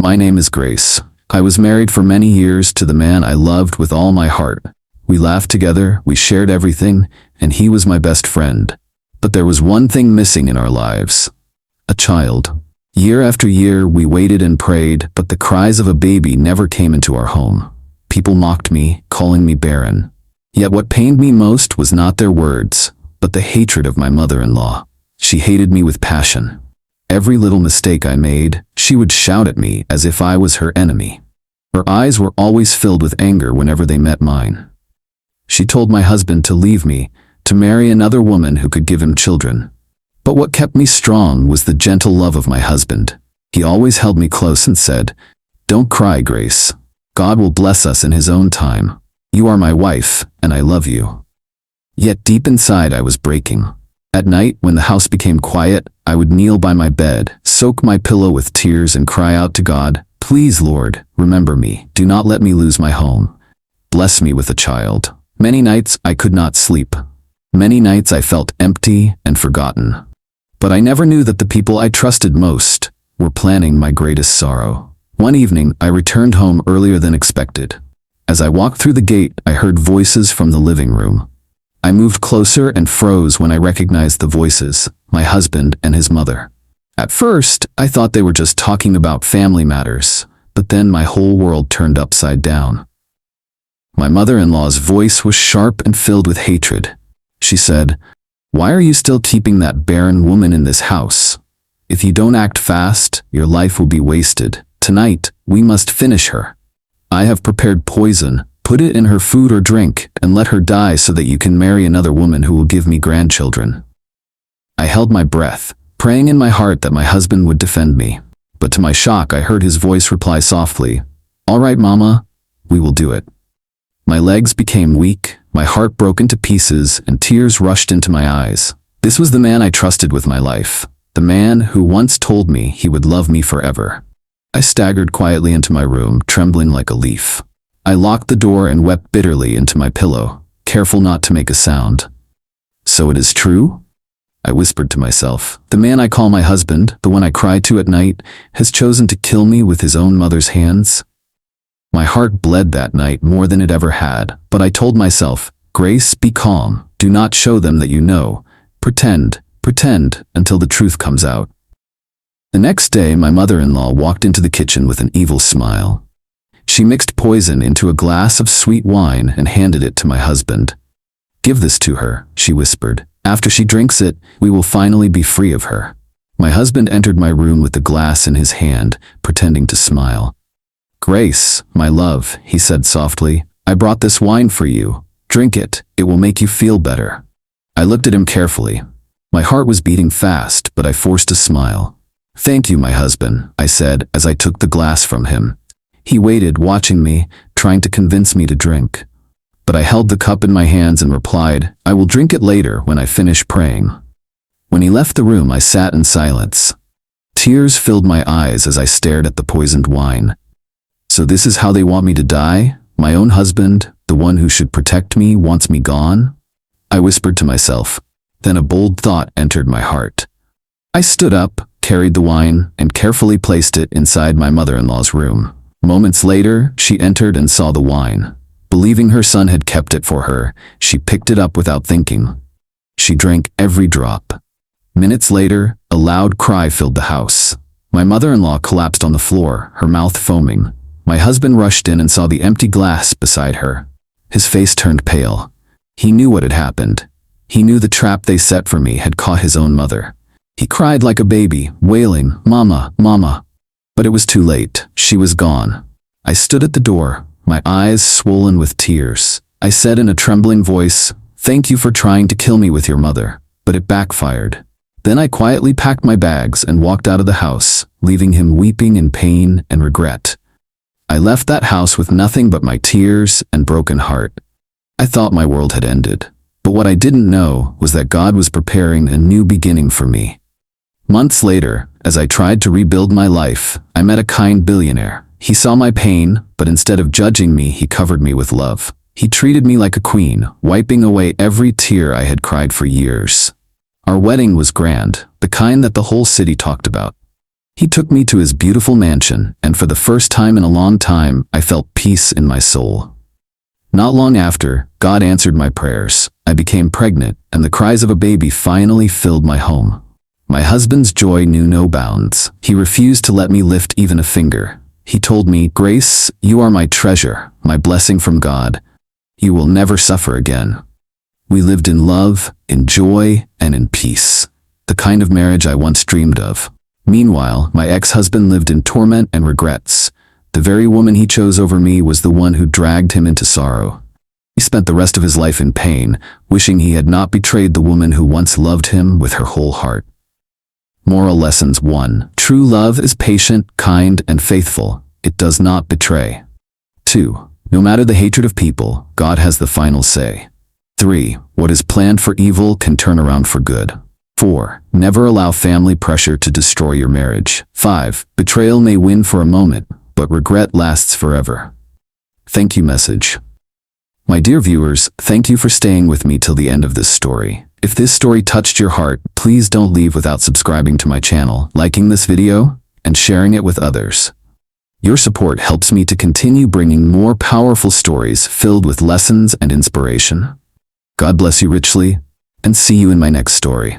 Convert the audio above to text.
My name is Grace. I was married for many years to the man I loved with all my heart. We laughed together, we shared everything, and he was my best friend. But there was one thing missing in our lives. A child. Year after year, we waited and prayed, but the cries of a baby never came into our home. People mocked me, calling me barren. Yet what pained me most was not their words, but the hatred of my mother-in-law. She hated me with passion. Every little mistake I made, she would shout at me as if I was her enemy. Her eyes were always filled with anger whenever they met mine. She told my husband to leave me, to marry another woman who could give him children. But what kept me strong was the gentle love of my husband. He always held me close and said, "Don't cry, Grace. God will bless us in His own time. You are my wife, and I love you." Yet deep inside I was breaking. At night, when the house became quiet, I would kneel by my bed, soak my pillow with tears and cry out to God, "Please, Lord, remember me. Do not let me lose my home. Bless me with a child." Many nights I could not sleep. Many nights I felt empty and forgotten. But I never knew that the people I trusted most were planning my greatest sorrow. One evening, I returned home earlier than expected. As I walked through the gate, I heard voices from the living room. I moved closer and froze when I recognized the voices, my husband and his mother. At first, I thought they were just talking about family matters, but then my whole world turned upside down. My mother-in-law's voice was sharp and filled with hatred. She said, "Why are you still keeping that barren woman in this house? If you don't act fast, your life will be wasted. Tonight, we must finish her. I have prepared poison. Put it in her food or drink, and let her die so that you can marry another woman who will give me grandchildren." I held my breath, praying in my heart that my husband would defend me. But to my shock, I heard his voice reply softly, "All right, Mama, we will do it." My legs became weak, my heart broke into pieces, and tears rushed into my eyes. This was the man I trusted with my life, the man who once told me he would love me forever. I staggered quietly into my room, trembling like a leaf. I locked the door and wept bitterly into my pillow, careful not to make a sound. "So it is true?" I whispered to myself. "The man I call my husband, the one I cry to at night, has chosen to kill me with his own mother's hands?" My heart bled that night more than it ever had, but I told myself, "Grace, be calm. Do not show them that you know. Pretend until the truth comes out." The next day, my mother-in-law walked into the kitchen with an evil smile. She mixed poison into a glass of sweet wine and handed it to my husband. "Give this to her," she whispered. "After she drinks it, we will finally be free of her." My husband entered my room with the glass in his hand, pretending to smile. "Grace, my love," he said softly, "I brought this wine for you. Drink it. It will make you feel better." I looked at him carefully. My heart was beating fast, but I forced a smile. "Thank you, my husband," I said as I took the glass from him. He waited, watching me, trying to convince me to drink. But I held the cup in my hands and replied, "I will drink it later when I finish praying." When he left the room, I sat in silence. Tears filled my eyes as I stared at the poisoned wine. So this is how they want me to die? My own husband, the one who should protect me, wants me gone? I whispered to myself. Then a bold thought entered my heart. I stood up, carried the wine, and carefully placed it inside my mother-in-law's room. Moments later, she entered and saw the wine. Believing her son had kept it for her, she picked it up without thinking. She drank every drop. Minutes later, a loud cry filled the house. My mother-in-law collapsed on the floor, her mouth foaming. My husband rushed in and saw the empty glass beside her. His face turned pale. He knew what had happened. He knew the trap they set for me had caught his own mother. He cried like a baby, wailing, "Mama, Mama." But it was too late. She was gone. I stood at the door, my eyes swollen with tears. I said in a trembling voice, "Thank you for trying to kill me with your mother, but it backfired." Then I quietly packed my bags and walked out of the house, leaving him weeping in pain and regret. I left that house with nothing but my tears and broken heart. I thought my world had ended, but what I didn't know was that God was preparing a new beginning for me. Months later, as I tried to rebuild my life, I met a kind billionaire. He saw my pain, but instead of judging me, he covered me with love. He treated me like a queen, wiping away every tear I had cried for years. Our wedding was grand, the kind that the whole city talked about. He took me to his beautiful mansion, and for the first time in a long time, I felt peace in my soul. Not long after, God answered my prayers. I became pregnant, and the cries of a baby finally filled my home. My husband's joy knew no bounds. He refused to let me lift even a finger. He told me, "Grace, you are my treasure, my blessing from God. You will never suffer again." We lived in love, in joy, and in peace. The kind of marriage I once dreamed of. Meanwhile, my ex-husband lived in torment and regrets. The very woman he chose over me was the one who dragged him into sorrow. He spent the rest of his life in pain, wishing he had not betrayed the woman who once loved him with her whole heart. Moral lessons 1. True love is patient, kind, and faithful. It does not betray. 2. No matter the hatred of people, God has the final say. 3. What is planned for evil can turn around for good. 4. Never allow family pressure to destroy your marriage. 5. Betrayal may win for a moment, but regret lasts forever. Thank you message. My dear viewers, thank you for staying with me till the end of this story. If this story touched your heart, please don't leave without subscribing to my channel, liking this video, and sharing it with others. Your support helps me to continue bringing more powerful stories filled with lessons and inspiration. God bless you richly, and see you in my next story.